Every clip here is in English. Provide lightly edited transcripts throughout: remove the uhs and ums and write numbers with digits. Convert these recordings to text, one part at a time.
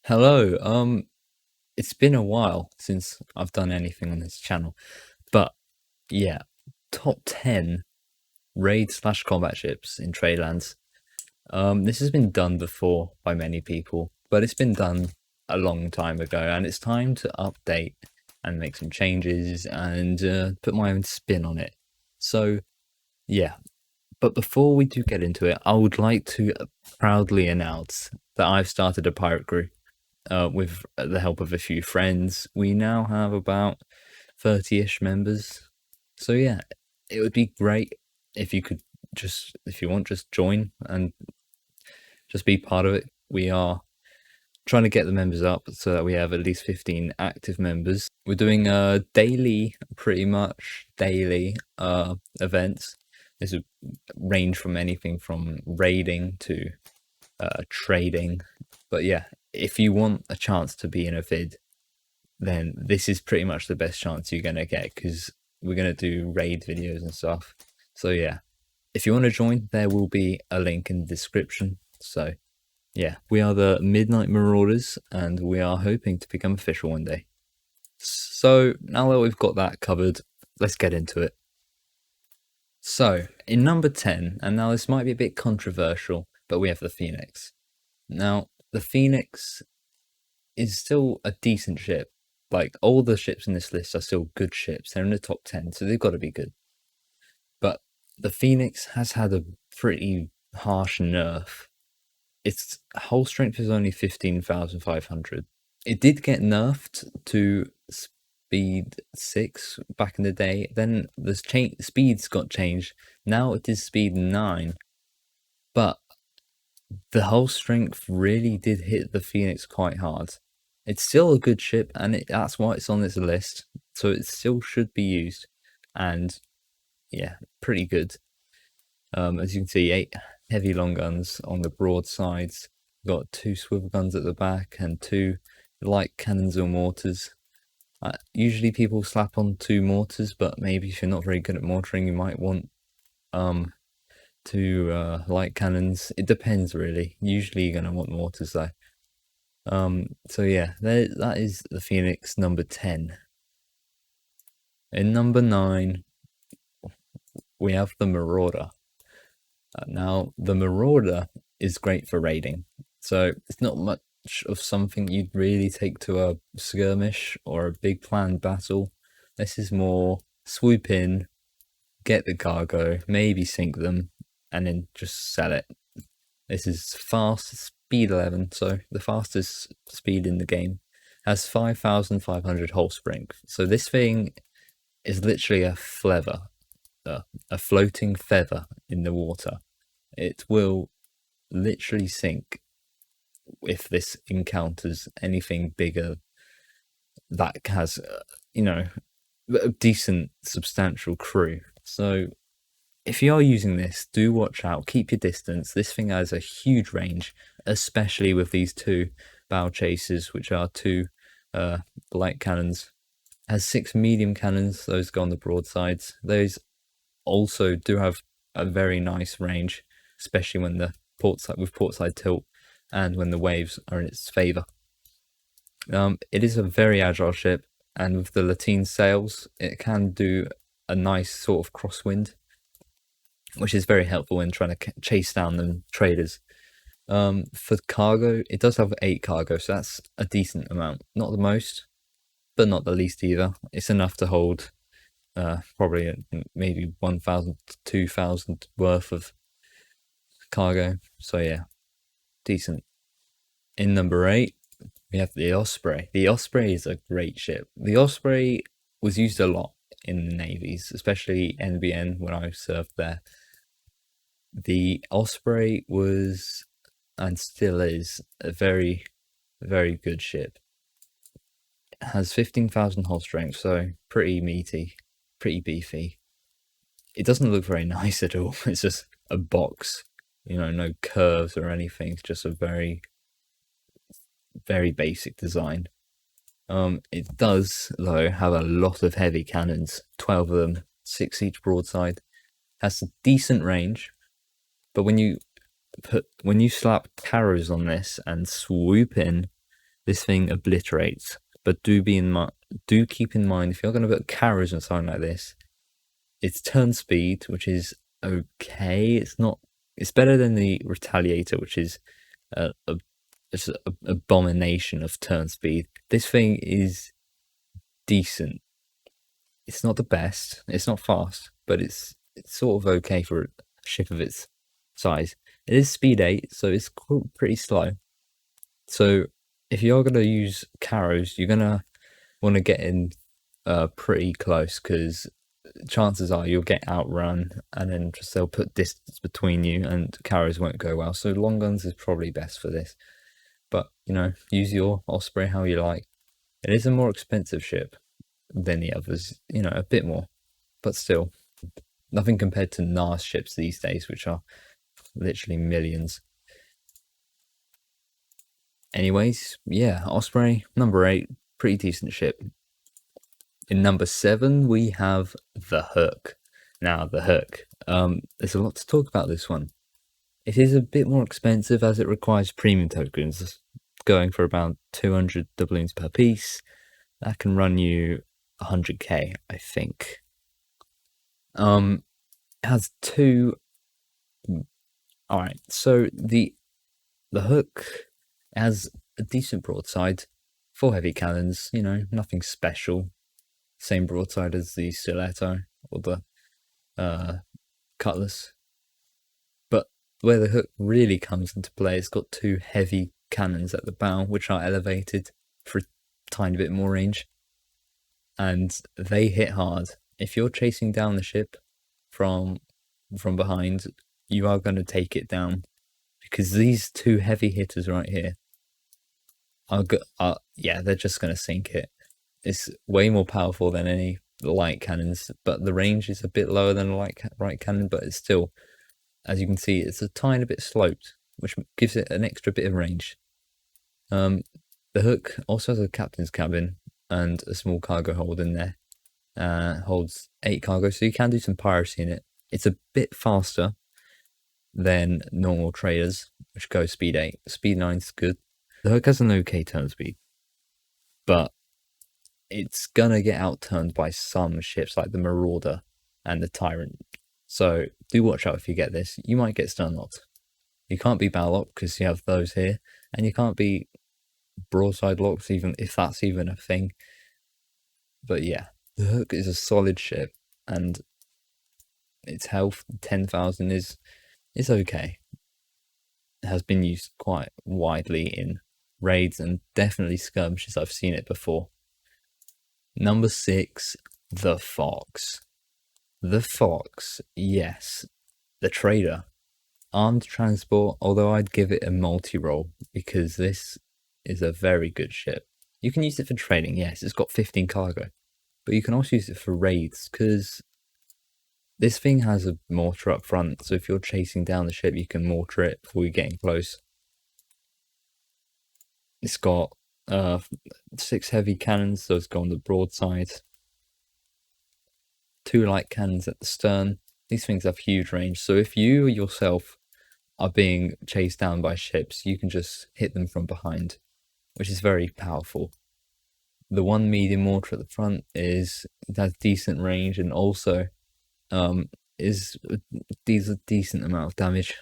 Hello. It's been a while since I've done anything on this channel, but yeah, top 10 raid slash combat ships in Tradelands. This has been done before by many people, but it's been done a long time ago, and it's time to update and make some changes and put my own spin on it. So yeah, but before we do get into it, I would like to proudly announce that I've started a pirate crew. With the help of a few friends. We now have about 30-ish members. So yeah, it would be great if you could if you want, just join and just be part of it. We are trying to get the members up so that we have at least 15 active members. We're doing daily, pretty much daily events. This would range from anything from raiding to trading. But yeah, if you want a chance to be in a vid, then this is pretty much the best chance you're going to get, because we're going to do raid videos and stuff. So yeah, if you want to join, there will be a link in the description. So yeah, we are the Midnight Marauders, and we are hoping to become official one day. So now that we've got that covered, let's get into it. So in number 10, and now this might be a bit controversial, but we have the Phoenix. Now, the Phoenix is still a decent ship. Like, all the ships in this list are still good ships. They're in the top 10, so they've got to be good. But the Phoenix has had a pretty harsh nerf. Its hull strength is only 15,500. It did get nerfed to speed 6 back in the day. Then the speeds got changed. Now it is speed 9. But the hull strength really did hit the Phoenix quite hard. It's still a good ship, and that's why it's on this list. So it still should be used, and yeah, pretty good. As you can see, 8 heavy long guns on the broadsides. Got 2 swivel guns at the back and 2 light cannons or mortars. Usually people slap on 2 mortars, but maybe if you're not very good at mortaring, you might want 2 light cannons. It depends really. Usually you're gonna want mortars though. So yeah, that is the Phoenix number 10. In number 9, we have the Marauder. Now, the Marauder is great for raiding. So it's not much of something you'd really take to a skirmish or a big planned battle. This is more swoop in, get the cargo, maybe sink them, and then just sell it. This is fast, speed 11, so the fastest speed in the game. Has 5,500 hull strength. So this thing is literally a a floating feather in the water. It will literally sink if this encounters anything bigger that has, a decent, substantial crew. So if you are using this, do watch out, keep your distance. This thing has a huge range, especially with these 2 bow chasers, which are 2 light cannons. It has 6 medium cannons, those go on the broadsides. Those also do have a very nice range, especially when the portside tilt and when the waves are in its favor. It is a very agile ship, and with the lateen sails, it can do a nice sort of crosswind, which is very helpful when trying to chase down the traders. For cargo, it does have 8 cargo, so that's a decent amount. Not the most, but not the least either. It's enough to hold probably maybe 1,000 to 2,000 worth of cargo. So yeah, decent. In number 8, we have the Osprey. The Osprey is a great ship. The Osprey was used a lot in the navies, especially NBN when I served there. The Osprey was, and still is, a very, very good ship. It has 15,000 hull strength, so pretty meaty, pretty beefy. It doesn't look very nice at all. It's just a box, no curves or anything. It's just a very, very basic design. It does, though, have a lot of heavy cannons, 12 of them, 6 each broadside. Has a decent range, but when you slap carrows on this and swoop in, this thing obliterates. But do keep in mind, if you're going to put carrots on something like this, its turn speed, which is okay. It's better than the Retaliator, which is it's an abomination of turn speed. This thing is decent. It's not the best. It's not fast, but it's sort of okay for a ship of its size. It is speed 8, so it's pretty slow. So if you're going to use carrows, you're going to want to get in pretty close, because chances are you'll get outrun, and then just they'll put distance between you, and carrows won't go well. So long guns is probably best for this. But, you know, use your Osprey how you like. It is a more expensive ship than the others, you know, a bit more, but still nothing compared to NAS ships these days, which are literally millions. Anyways, yeah, Osprey, number 8, pretty decent ship. In number 7, we have the Hook. Now, the Hook, there's a lot to talk about this one. It is a bit more expensive as it requires premium tokens, going for about 200 doubloons per piece. That can run you 100k, I think. It has 2. All right, so the Hook has a decent broadside, 4 heavy cannons. You know, nothing special. Same broadside as the Stiletto or the Cutlass. But where the Hook really comes into play, it's got 2 heavy cannons at the bow, which are elevated for a tiny bit more range, and they hit hard. If you're chasing down the ship from behind, you are going to take it down, because these 2 heavy hitters right here yeah, they're just going to sink it. It's way more powerful than any light cannons, but the range is a bit lower than a light cannon, but it's still, as you can see, it's a tiny bit sloped, which gives it an extra bit of range. The Hook also has a captain's cabin and a small cargo hold in there. Holds 8 cargo, so you can do some piracy in it. It's a bit faster than normal traders, which go speed 8. Speed 9 is good. The Hook has an okay turn speed, but it's gonna get outturned by some ships like the Marauder and the Tyrant. So do watch out if you get this. You might get stern locked. You can't be bow locked because you have those here, and you can't be broadside locked, even if that's even a thing. But yeah, the Hook is a solid ship, and its health 10,000 is okay. It has been used quite widely in raids and definitely skirmishes. I've seen it before. Number 6, the Fox. The Fox, yes, the trader. Armed transport, although I'd give it a multi-role, because this is a very good ship. You can use it for trading, yes, it's got 15 cargo, but you can also use it for raids, because this thing has a mortar up front, so if you're chasing down the ship, you can mortar it before you're getting close. It's got 6 heavy cannons, those go on the broadside. 2 light cannons at the stern. These things have huge range, so if you yourself are being chased down by ships, you can just hit them from behind, which is very powerful. The 1 medium mortar at the front it has decent range, and also is a decent amount of damage,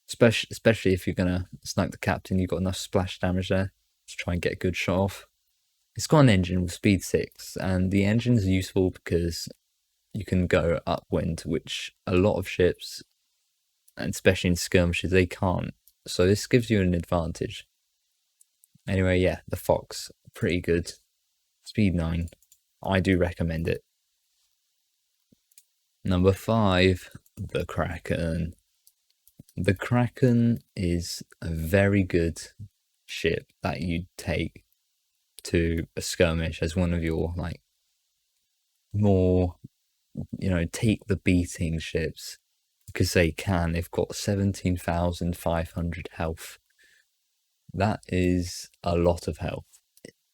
especially if you're gonna snipe the captain. You've got enough splash damage there to try and get a good shot off. It's got an engine with speed 6, and the engine is useful because you can go upwind, which a lot of ships, and especially in skirmishes, they can't. So this gives you an advantage. Anyway, yeah, the Fox, pretty good. Speed 9. I do recommend it. Number 5, the Kraken. The Kraken is a very good ship that you take to a skirmish as one of your, like, more, you know, take the beating ships, because they can. They've got 17,500 health. That is a lot of health.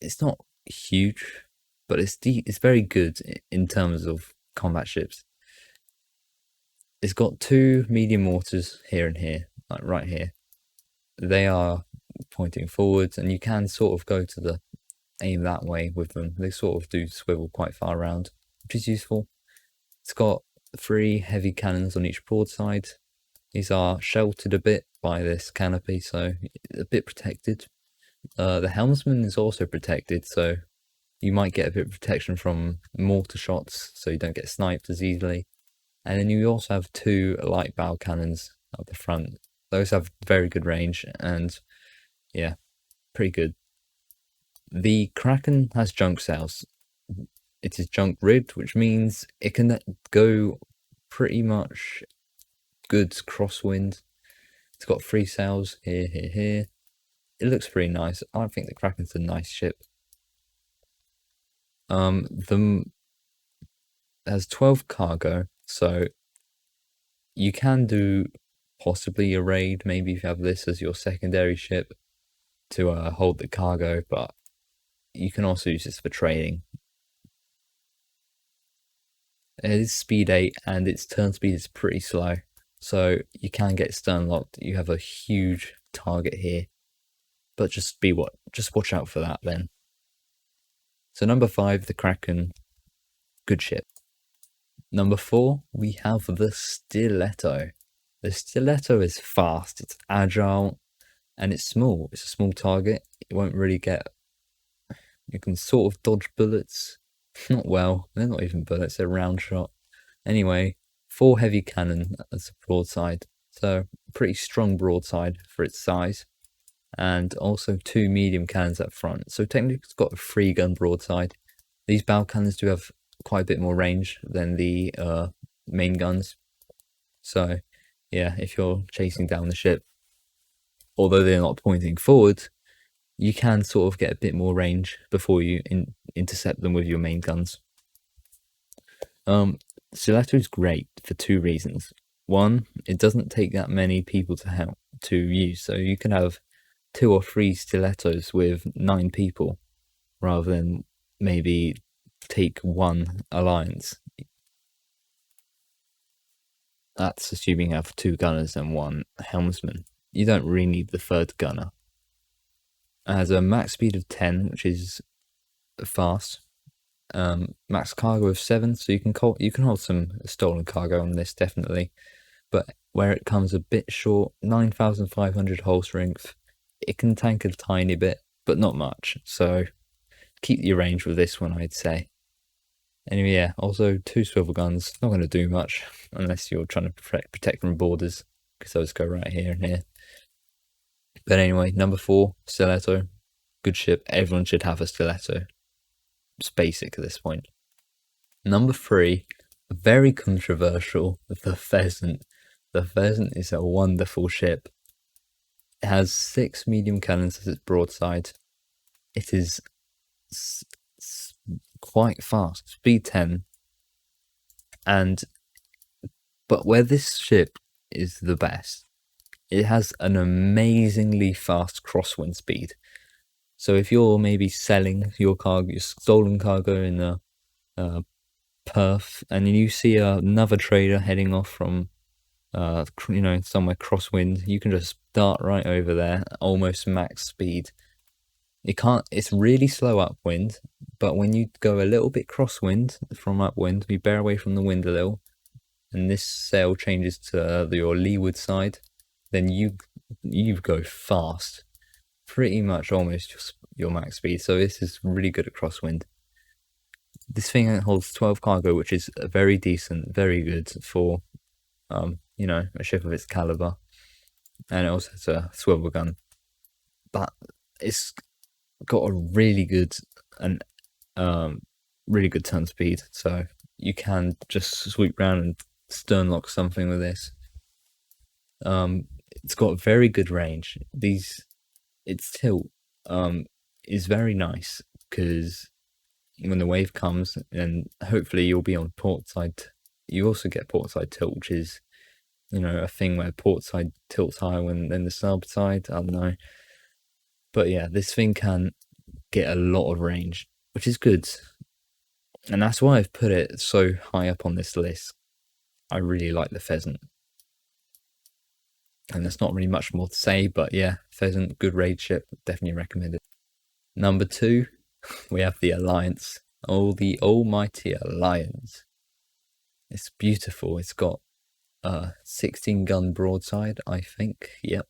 It's not huge, but it's very good in terms of combat ships. It's got 2 medium mortars here and here, like right here. They are pointing forwards, and you can sort of go to the aim that way with them. They sort of do swivel quite far around, which is useful. It's got 3 heavy cannons on each broadside. These are sheltered a bit by this canopy, so a bit protected. The helmsman is also protected, so you might get a bit of protection from mortar shots, so you don't get sniped as easily. And then you also have 2 light bow cannons at the front. Those have very good range, and yeah, pretty good. The Kraken has junk sails. It is junk rigged, which means it can go pretty much good crosswind. It's got 3 sails here, here, here. It looks pretty nice. I think the Kraken's a nice ship. The has 12 cargo, so you can do possibly a raid, maybe if you have this as your secondary ship to hold the cargo, but you can also use this for trading. It is speed 8 and its turn speed is pretty slow, so you can get stern locked. You have a huge target here, but just watch out for that then. So number 5, the Kraken, good ship. Number 4, we have the Stiletto. The Stiletto is fast, it's agile, and it's small. It's a small target. It won't really get... You can sort of dodge bullets. Not well. They're not even bullets, they're round shot. Anyway, 4 heavy cannon as a broadside. So, pretty strong broadside for its size. And also 2 medium cannons up front. So technically it's got a 3-gun broadside. These bow cannons do have quite a bit more range than the main guns. So yeah, if you're chasing down the ship, although they're not pointing forward, you can sort of get a bit more range before you intercept them with your main guns. Stiletto is great for 2 reasons. One, it doesn't take that many people to use, so you can have 2 or 3 stilettos with 9 people, rather than maybe take 1 alliance. That's assuming you have 2 gunners and 1 helmsman. You don't really need the 3rd gunner. It has a max speed of 10, which is fast. Max cargo of 7, so you can hold some stolen cargo on this, definitely. But where it comes a bit short, 9,500 hull strength, it can tank a tiny bit, but not much. So keep your range with this one, I'd say. Anyway, yeah, also 2 swivel guns, not going to do much unless you're trying to protect from borders, because those go right here and here. But anyway, number 4, Stiletto, good ship. Everyone should have a Stiletto. It's basic at this point. Number 3, very controversial, the Pheasant. The Pheasant is a wonderful ship. It has 6 medium cannons as its broadside. It is quite fast, speed 10. But where this ship is the best, it has an amazingly fast crosswind speed. So if you're maybe selling your cargo, your stolen cargo in the Perth, and you see another trader heading off from somewhere crosswind, you can just dart right over there, almost max speed. It's really slow upwind, but when you go a little bit crosswind from upwind, you bear away from the wind a little, and this sail changes to your leeward side, then you go fast, pretty much almost your max speed. So this is really good at crosswind. This thing holds 12 cargo, which is very decent, very good for a ship of its caliber, and it also has a swivel gun. But it's got a really good turn speed, so you can just swoop round and stern lock something with this. It's got very good range. Its tilt is very nice, because when the wave comes, and hopefully you'll be on port side, you also get port side tilt, which is a thing where port side tilts higher than the starboard side. I don't know, but yeah, this thing can get a lot of range, which is good, and that's why I've put it so high up on this list. I really like the Pheasant. And there's not really much more to say, but yeah, Pheasant, good raid ship, definitely recommended. Number 2, we have the Alliance. Oh, the almighty Alliance. It's beautiful. It's got 16 gun broadside, I think. Yep.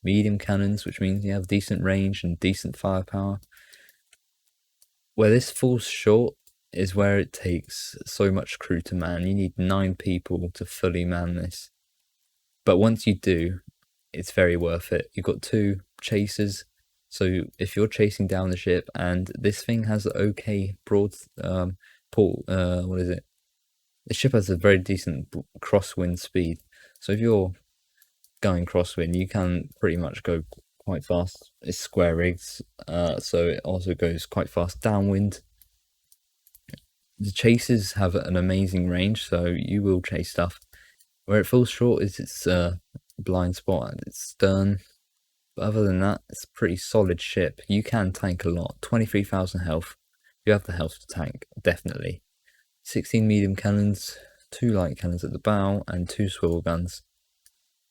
Medium cannons, which means you have decent range and decent firepower. Where this falls short is where it takes so much crew to man. You need 9 people to fully man this. But once you do, it's very worth it. You've got 2 chasers, so if you're chasing down the ship, and this thing has okay broad what is it? The ship has a very decent crosswind speed, so if you're going crosswind, you can pretty much go quite fast. It's square rigs, so it also goes quite fast downwind. The chasers have an amazing range, so you will chase stuff. Where it falls short is its blind spot and its stern. But other than that, it's a pretty solid ship. You can tank a lot. 23,000 health. You have the health to tank, definitely. 16 medium cannons, 2 light cannons at the bow, and 2 swivel guns,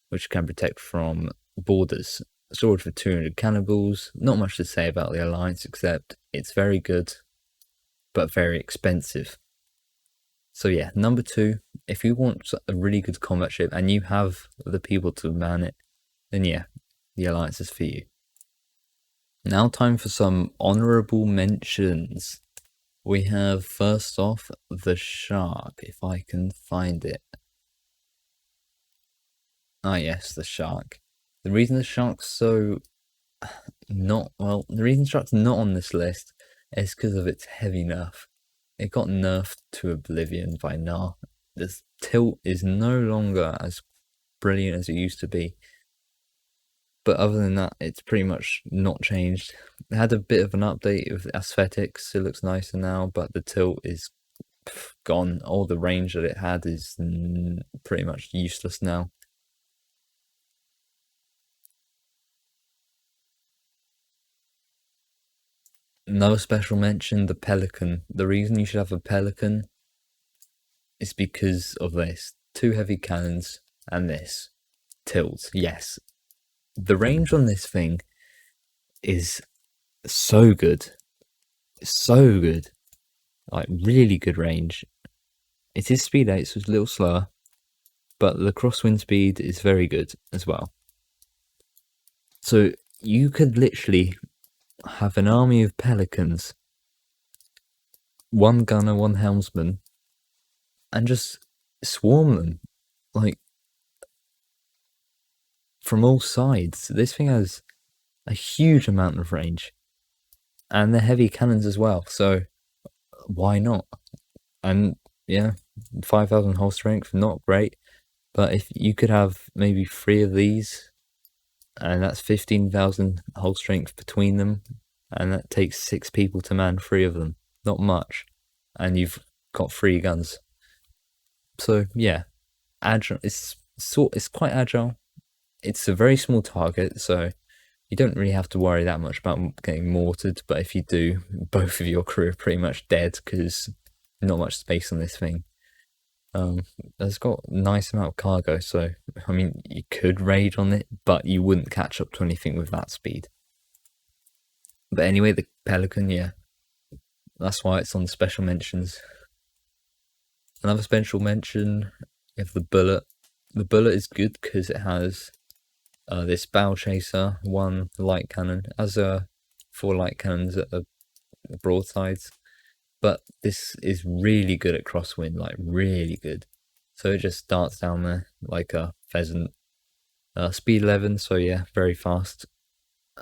which can protect from boarders. Storage for 200 cannonballs. Not much to say about the Alliance, except it's very good, but very expensive. So yeah, number 2, if you want a really good combat ship and you have the people to man it, then yeah, the Alliance is for you. Now time for some honourable mentions. We have first off the Shark, if I can find it. Ah yes, the Shark. The reason the Shark's so the reason the Shark's not on this list is because of its heavy nerf. It got nerfed to oblivion by now. The tilt is no longer as brilliant as it used to be. But other than that, it's pretty much not changed. It had a bit of an update with aesthetics. It looks nicer now, but the tilt is gone. All the range that it had is pretty much useless now. Another special mention, the Pelican. The reason you should have a Pelican is because of this. 2 heavy cannons and this. Tilt, yes. The range on this thing is so good. So good. Like, really good range. It is speed 8, so it's a little slower. But the crosswind speed is very good as well. So you could literally have an army of Pelicans, 1 gunner, 1 helmsman, and just swarm them, like, from all sides. This thing has a huge amount of range, and they're heavy cannons as well, so why not? And yeah, 5,000 hull strength, not great, but if you could have maybe 3 of these, and that's 15,000 hull strength between them, and that takes 6 people to man 3 of them. Not much, and you've got 3 guns. So yeah, agile. It's quite agile. It's a very small target, so you don't really have to worry that much about getting mortared. But if you do, both of your crew are pretty much dead because not much space on this thing. It's got a nice amount of cargo, so I mean you could raid on it, but you wouldn't catch up to anything with that speed. But anyway, the Pelican, yeah, that's why it's on the special mentions. Another special mention, you have the Bullet. The Bullet is good because it has this bow chaser, 1 light cannon, as 4 light cannons at the broadsides. But this is really good at crosswind, like really good. So it just darts down there like a Pheasant. Speed 11, so yeah, very fast.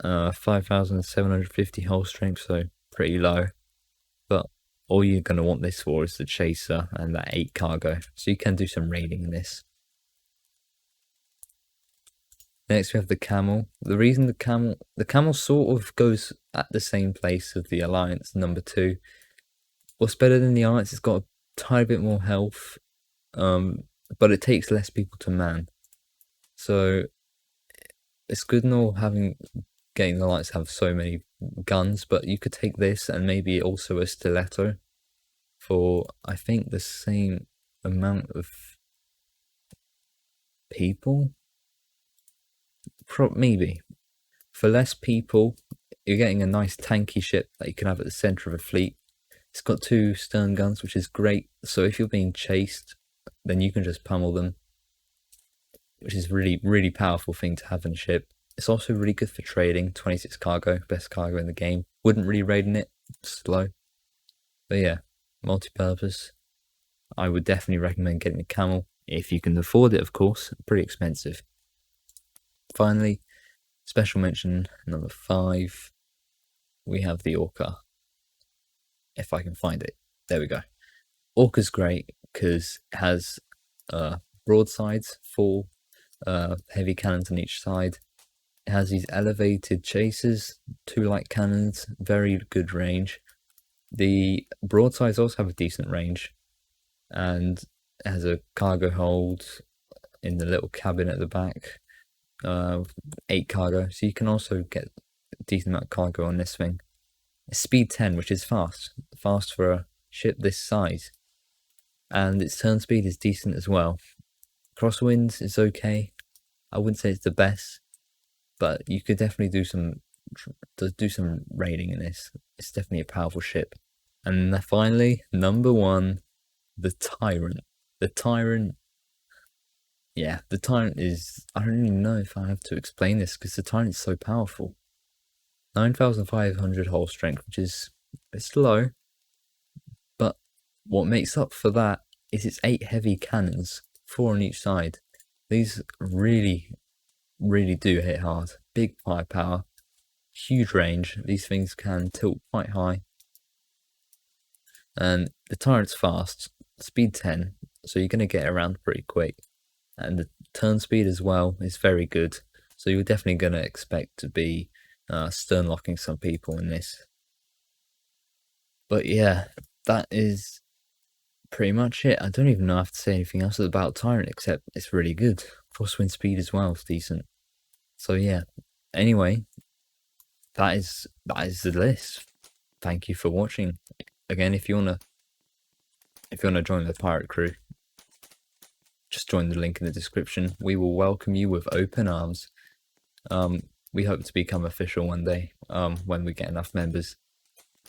5,750 hull strength, so pretty low. But all you're going to want this for is the chaser and that 8 cargo. So you can do some raiding in this. Next we have the Camel. The reason the Camel sort of goes at the same place as the Alliance, number 2. What's better than the Alliance, it's got a tiny bit more health, but it takes less people to man. So it's good and all getting the Alliance to have so many guns, but you could take this and maybe also a Stiletto for, I think, the same amount of people. Maybe. For less people, you're getting a nice tanky ship that you can have at the center of a fleet. It's got 2 stern guns, which is great. So if you're being chased, then you can just pummel them, which is really powerful thing to have in a ship. It's also really good for trading. 26 cargo, best cargo in the game. Wouldn't really raid in it, slow. But yeah, multi-purpose. I would definitely recommend getting a camel if you can afford it, of course. Pretty expensive. Finally, special mention number 5. We have the Orca. If I can find it, there we go. Orca's great because it has broadsides, 4 heavy cannons on each side. It has these elevated chasers, 2 light cannons, very good range. The broadsides also have a decent range, and it has a cargo hold in the little cabin at the back, 8 cargo, so you can also get a decent amount of cargo on this thing. It's speed 10, which is fast for a ship this size, and its turn speed is decent as well. Crosswinds is okay. I wouldn't say it's the best, but you could definitely do some raiding in this. It's definitely a powerful ship. And finally, number 1, the Tyrant. The Tyrant, yeah, the Tyrant is, I don't even know if I have to explain this because the Tyrant is so powerful. 9,500 hull strength, which is, it's low, but what makes up for that is its 8 heavy cannons, 4 on each side. These really do hit hard. Big firepower, huge range. These things can tilt quite high. And the Tyrant's fast, speed 10, so you're going to get around pretty quick. And the turn speed as well is very good, so you're definitely going to expect to be stern locking some people in this. But yeah, that is pretty much it. I don't even know if I have to say anything else about Tyrant except it's really good. Crosswind speed as well is decent. So yeah, anyway, that is the list. Thank you for watching. Again, if you wanna join the pirate crew, just join the link in the description. We will welcome you with open arms. We hope to become official one day, when we get enough members,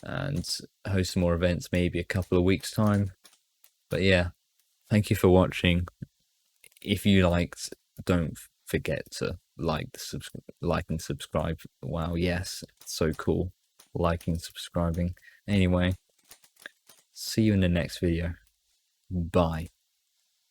and host more events, maybe a couple of weeks time. But yeah, thank you for watching. If you liked, don't forget to like and subscribe. Wow, yes, so cool, liking and subscribing. Anyway, see you in the next video. Bye.